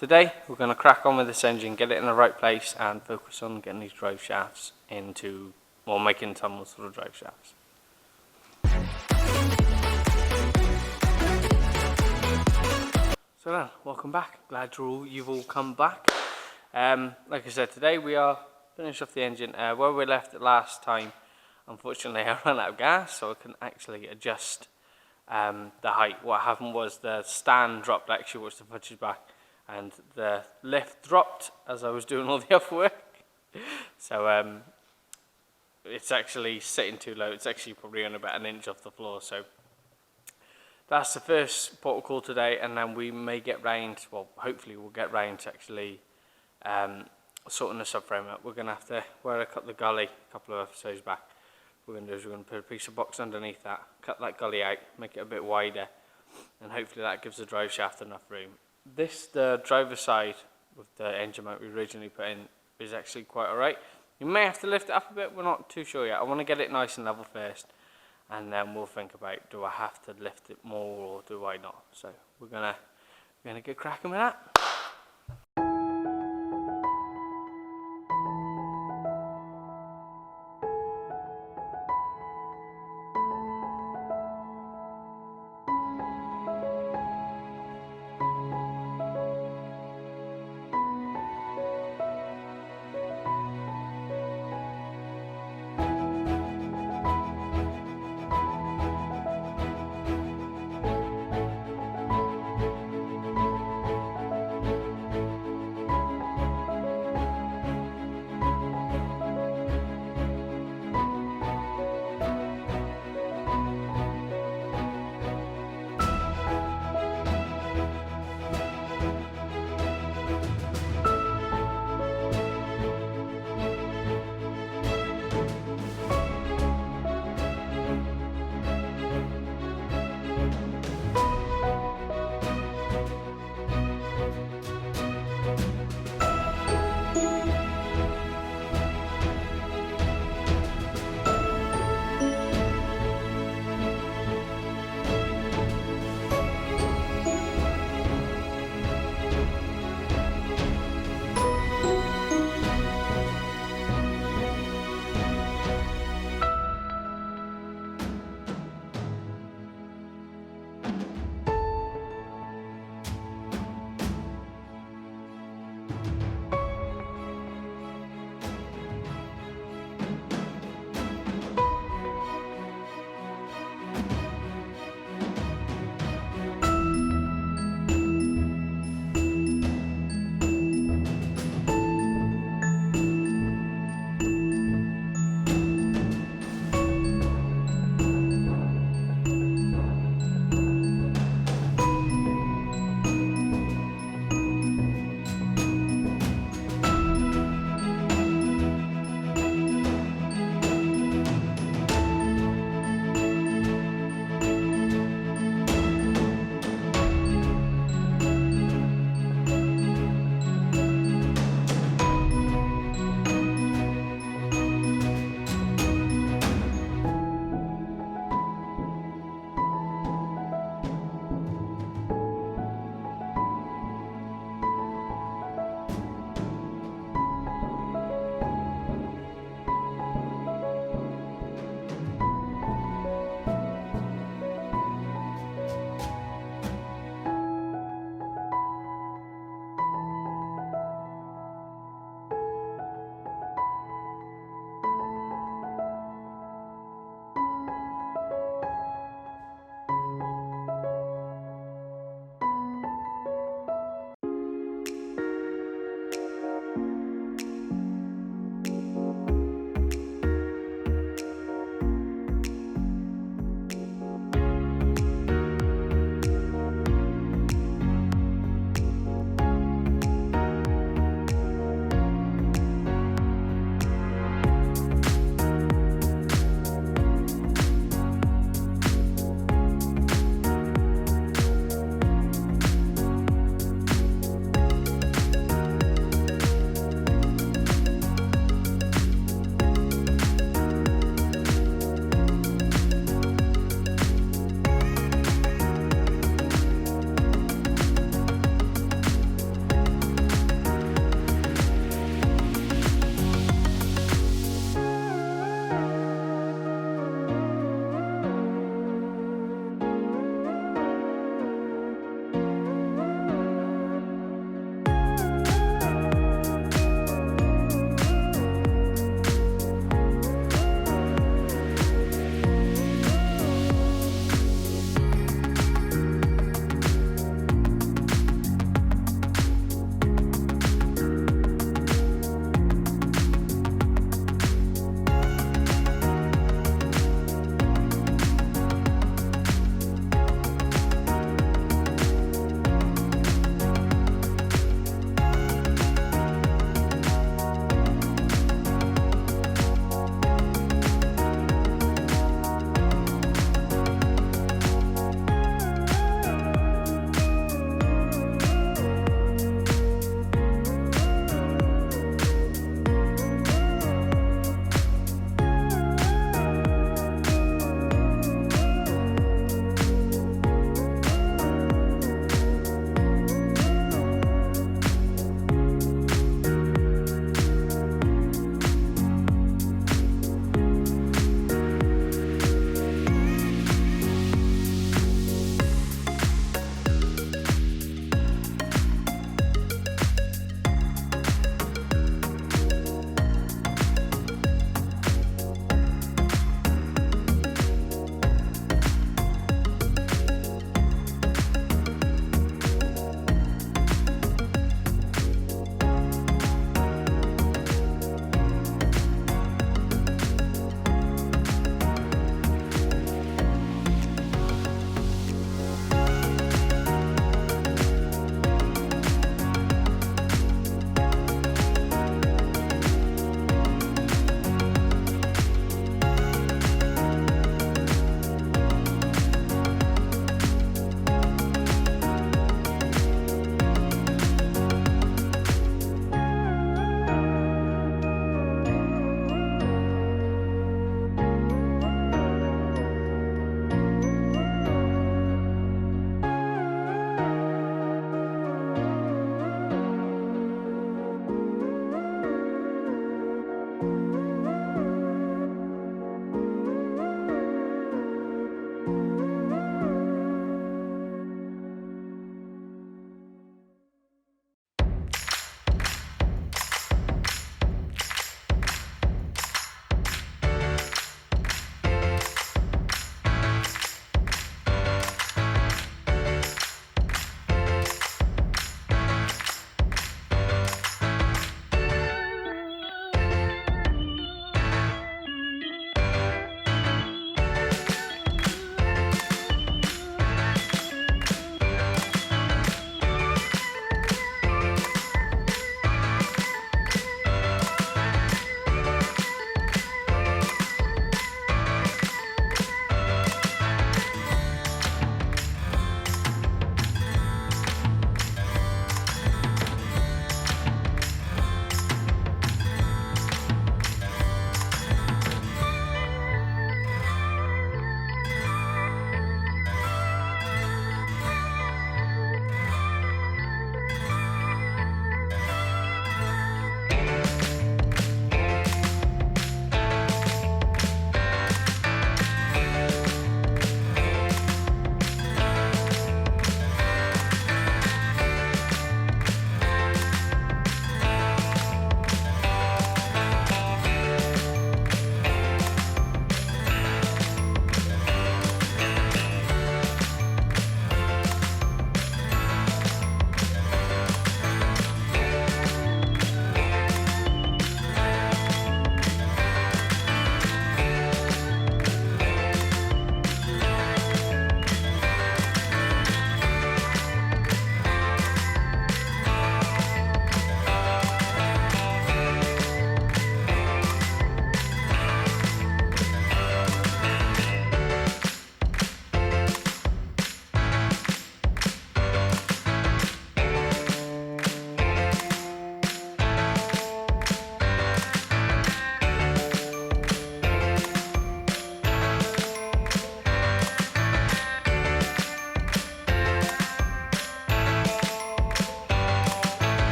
Today we're going to crack on with this engine, get it in the right place and focus on getting these drive shafts into, well, making tunnels for the drive shafts. So then, welcome back, glad you've all come back. Like I said, today we are finished off the engine. Where we left it last time, unfortunately I ran out of gas, so I couldn't actually adjust the height. What happened was the stand dropped actually, which the footage back, and the lift dropped as I was doing all the other work. So it's actually sitting too low. It's actually probably on about an inch off the floor. So that's the first port of call today, and then we may get round, well, hopefully we'll get round to actually sorting the subframe up. We're going to have to, where I cut the gully a couple of episodes back, what we're going to do is we're going to put a piece of box underneath that, cut that gully out, make it a bit wider, and hopefully that gives the drive shaft enough room. The driver's side with the engine mount we originally put in is actually quite alright. You may have to lift it up a bit, we're not too sure yet. I want to get it nice and level first, and then we'll think about, do I have to lift it more or do I not? So we're gonna get cracking with that.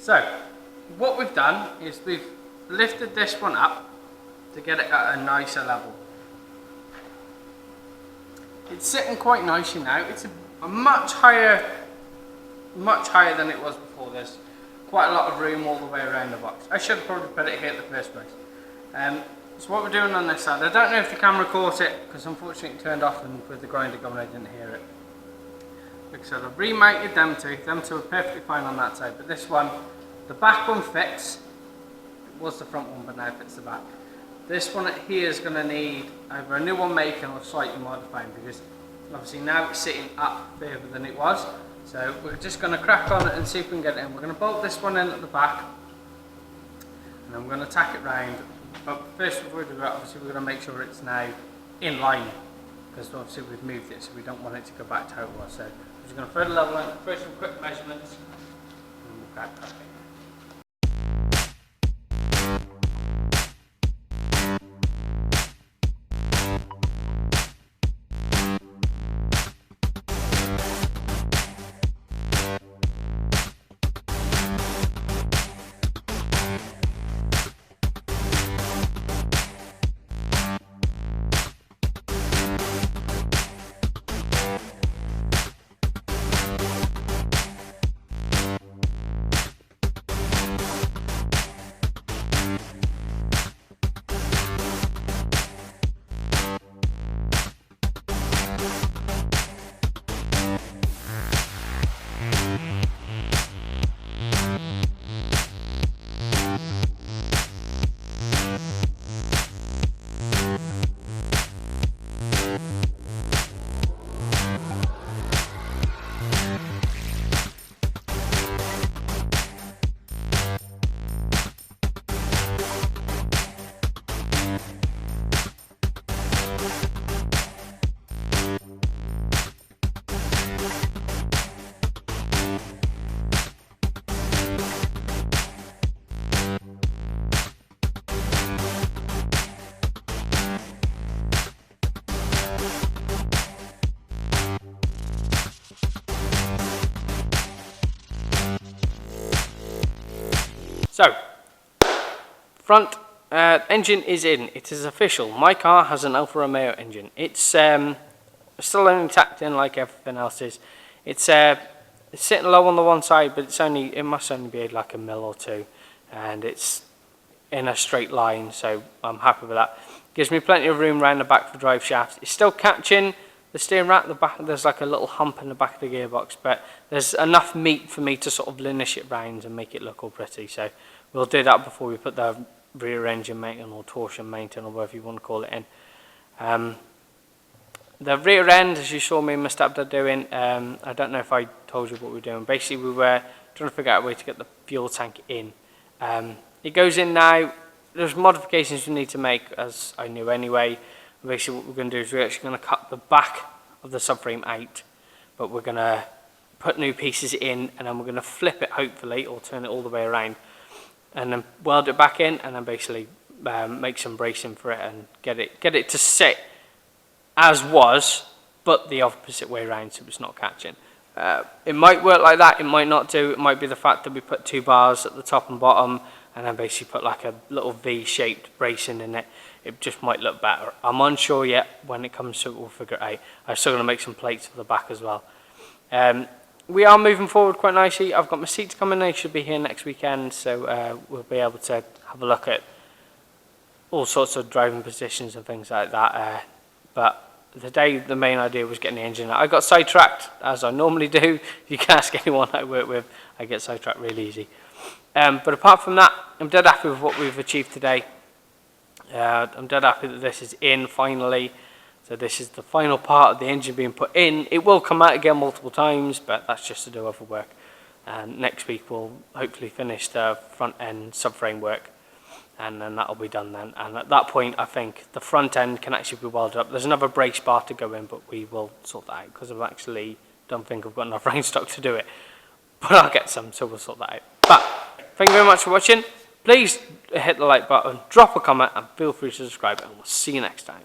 So what we've done is we've lifted this one up to get it at a nicer level. It's sitting quite nicely now. It's a much higher than it was before. There's quite a lot of room all the way around the box. I should have probably put it here in the first place. So what we're doing on this side, I don't know if the camera caught it because unfortunately it turned off, and with the grinder going I didn't hear it. Like I said, I've remounted them two are perfectly fine on that side, but this one, the back one fits. It was the front one, but now it fits the back. This one here is going to need either a new one making or slightly modifying, because obviously now it's sitting up further than it was. So we're just going to crack on it and see if we can get it in. We're going to bolt this one in at the back, and then we're going to tack it round. But first, before we do that, obviously we're going to make sure it's now in line, because obviously we've moved it, so we don't want it to go back to how it was. So we're just going to throw the level in, throw some quick measurements, and we'll crack it. So, front engine is in. It is official. My car has an Alfa Romeo engine. It's still only tacked in like everything else is. It's sitting low on the one side, but it must only be like a mil or two, and it's in a straight line, so I'm happy with that. Gives me plenty of room around the back for drive shafts. It's still catching the steering rack. The back, there's like a little hump in the back of the gearbox, but there's enough meat for me to sort of linish it round and make it look all pretty. So we'll do that before we put the rear engine mounting or torsion mounting or whatever you want to call it in. The rear end, as you saw me and my stepdad doing, I don't know if I told you what we were doing. Basically, we were trying to figure out a way to get the fuel tank in. It goes in now. There's modifications we need to make, as I knew anyway. Basically, what we're going to do is we're actually going to cut the back of the subframe out, but we're going to put new pieces in, and then we're going to flip it, hopefully, or turn it all the way around, and then weld it back in, and then basically make some bracing for it and get it to sit as was, but the opposite way around, so it's not catching. It might work like that, it might not do. It might be the fact that we put 2 bars at the top and bottom, and then basically put like a little V-shaped bracing in it. It just might look better. I'm unsure yet. When it comes to it, we'll figure it out. I'm still going to make some plates for the back as well. We are moving forward quite nicely. I've got my seats coming. They should be here next weekend, so we'll be able to have a look at all sorts of driving positions and things like that. But today, the main idea was getting the engine out. I got sidetracked, as I normally do. You can ask anyone I work with. I get sidetracked really easy. But apart from that, I'm dead happy with what we've achieved today. I'm dead happy that this is in finally. So this is the final part of the engine being put in. It will come out again multiple times, but that's just to do other work. And next week we'll hopefully finish the front end subframe work, and then that'll be done then. And at that point, I think the front end can actually be welded up. There's another brace bar to go in, but we will sort that out, because I actually don't think I've got enough rain stock to do it. But I'll get some, so we'll sort that out. But thank you very much for watching. Please hit the like button, drop a comment, and feel free to subscribe, and we'll see you next time.